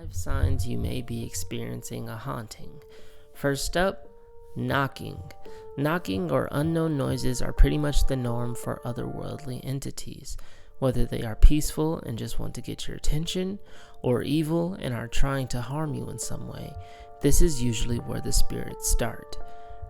5 signs you may be experiencing a haunting. First up, knocking. Knocking or unknown noises are pretty much the norm for otherworldly entities, whether they are peaceful and just want to get your attention, or evil and are trying to harm you in some way. This is usually where the spirits start.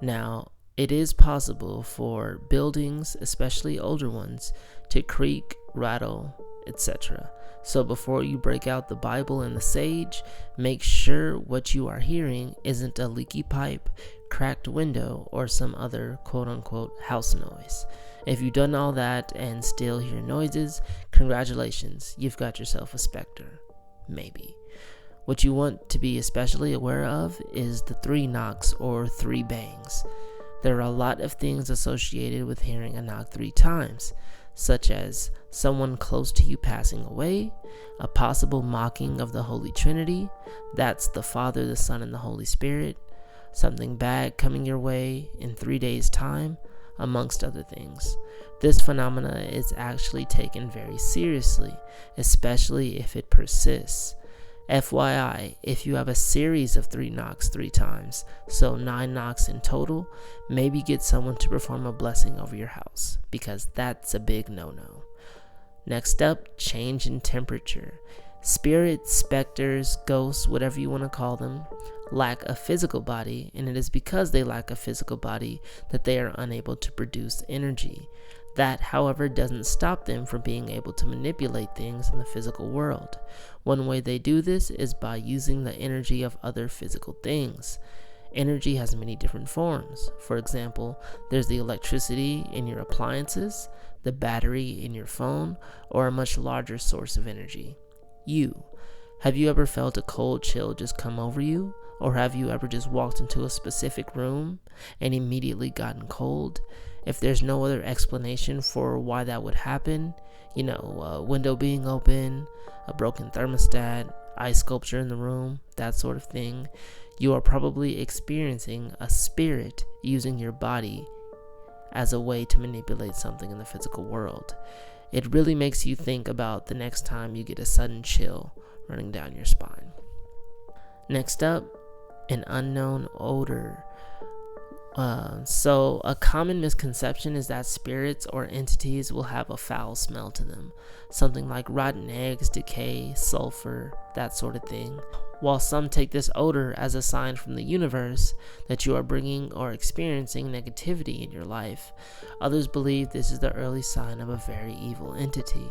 Now, it is possible for buildings, especially older ones, to creak, rattle, etc. So before you break out the Bible and the sage, make sure what you are hearing isn't a leaky pipe, cracked window, or some other quote-unquote house noise. If you've done all that and still hear noises, congratulations, you've got yourself a specter. Maybe. What you want to be especially aware of is the 3 knocks or 3 bangs. There are a lot of things associated with hearing a knock 3 times, such as someone close to you passing away, a possible mocking of the Holy Trinity, that's the Father, the Son, and the Holy Spirit, something bad coming your way in 3 days' time, amongst other things. This phenomena is actually taken very seriously, especially if it persists. FYI, if you have a series of 3 knocks 3 times, so 9 knocks in total, maybe get someone to perform a blessing over your house, because that's a big no-no. Next up, change in temperature. Spirits, specters, ghosts, whatever you want to call them, lack a physical body, and it is because they lack a physical body that they are unable to produce energy. That, however, doesn't stop them from being able to manipulate things in the physical world. One way they do this is by using the energy of other physical things. Energy has many different forms. For example, there's the electricity in your appliances, the battery in your phone, or a much larger source of energy. Have you ever felt a cold chill just come over you? Or have you ever just walked into a specific room and immediately gotten cold? If there's no other explanation for why that would happen, a window being open, a broken thermostat, ice sculpture in the room, that sort of thing, you are probably experiencing a spirit using your body as a way to manipulate something in the physical world. It really makes you think about the next time you get a sudden chill running down your spine. Next up, an unknown odor. So a common misconception is that spirits or entities will have a foul smell to them, something like rotten eggs, decay, sulfur, that sort of thing. While some take this odor as a sign from the universe that you are bringing or experiencing negativity in your life, others believe this is the early sign of a very evil entity.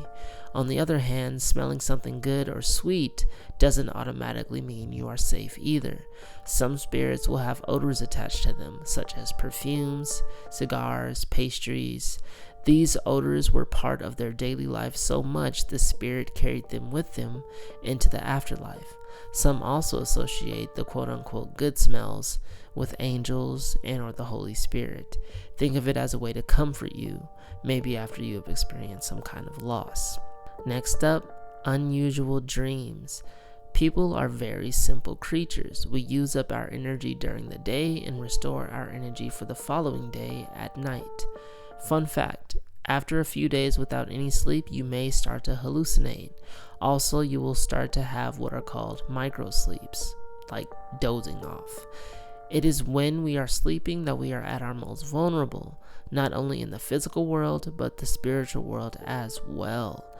On the other hand, smelling something good or sweet doesn't automatically mean you are safe either. Some spirits will have odors attached to them, such as perfumes, cigars, pastries. These odors were part of their daily life so much the spirit carried them with them into the afterlife. Some also associate the quote-unquote good smells with angels and or the Holy Spirit. Think of it as a way to comfort you, maybe after you have experienced some kind of loss. Next up, unusual dreams. People are very simple creatures. We use up our energy during the day and restore our energy for the following day at night. Fun fact, after a few days without any sleep, you may start to hallucinate. Also, you will start to have what are called micro sleeps, like dozing off. It is when we are sleeping that we are at our most vulnerable, not only in the physical world, but the spiritual world as well.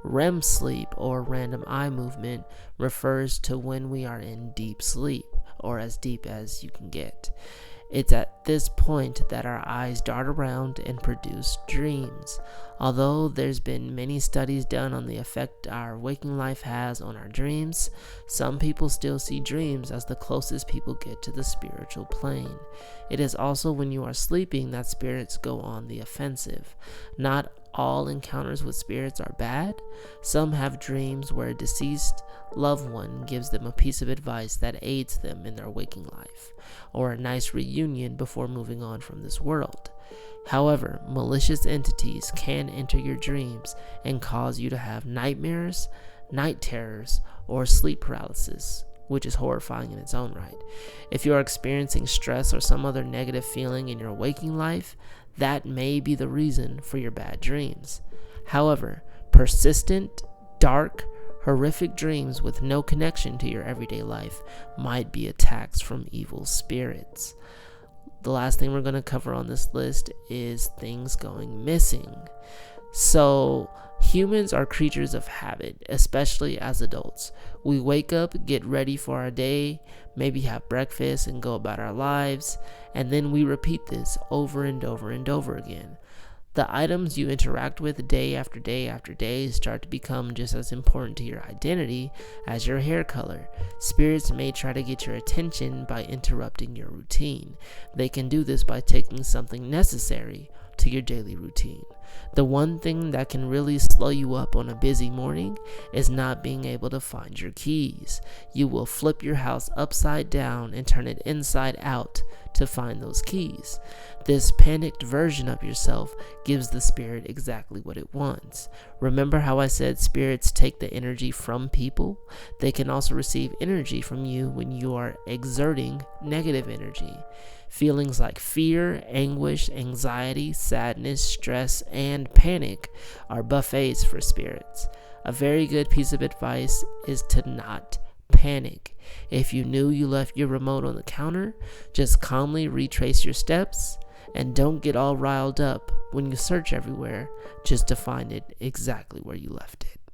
REM sleep, or random eye movement, refers to when we are in deep sleep, or as deep as you can get. It's at this point that our eyes dart around and produce dreams. Although there's been many studies done on the effect our waking life has on our dreams, some people still see dreams as the closest people get to the spiritual plane. It is also when you are sleeping that spirits go on the offensive. Not all encounters with spirits are bad. Some have dreams where a deceased loved one gives them a piece of advice that aids them in their waking life, or a nice reunion before moving on from this world. However, malicious entities can enter your dreams and cause you to have nightmares, night terrors, or sleep paralysis, which is horrifying in its own right. If you are experiencing stress or some other negative feeling in your waking life, that may be the reason for your bad dreams. However, persistent, dark, Horrific dreams with no connection to your everyday life might be attacks from evil spirits. The last thing we're going to cover on this list is things going missing. So, humans are creatures of habit, especially as adults. We wake up, get ready for our day, maybe have breakfast and go about our lives, and then we repeat this over and over and over again. The items you interact with day after day after day start to become just as important to your identity as your hair color. Spirits may try to get your attention by interrupting your routine. They can do this by taking something necessary to your daily routine. The one thing that can really slow you up on a busy morning is not being able to find your keys. You will flip your house upside down and turn it inside out to find those keys. This panicked version of yourself gives the spirit exactly what it wants. Remember how I said spirits take the energy from people? They can also receive energy from you when you are exerting negative energy. Feelings like fear, anguish, anxiety, sadness, stress, and panic are buffets for spirits. A very good piece of advice is to not panic. If you knew you left your remote on the counter, just calmly retrace your steps and don't get all riled up when you search everywhere just to find it exactly where you left it.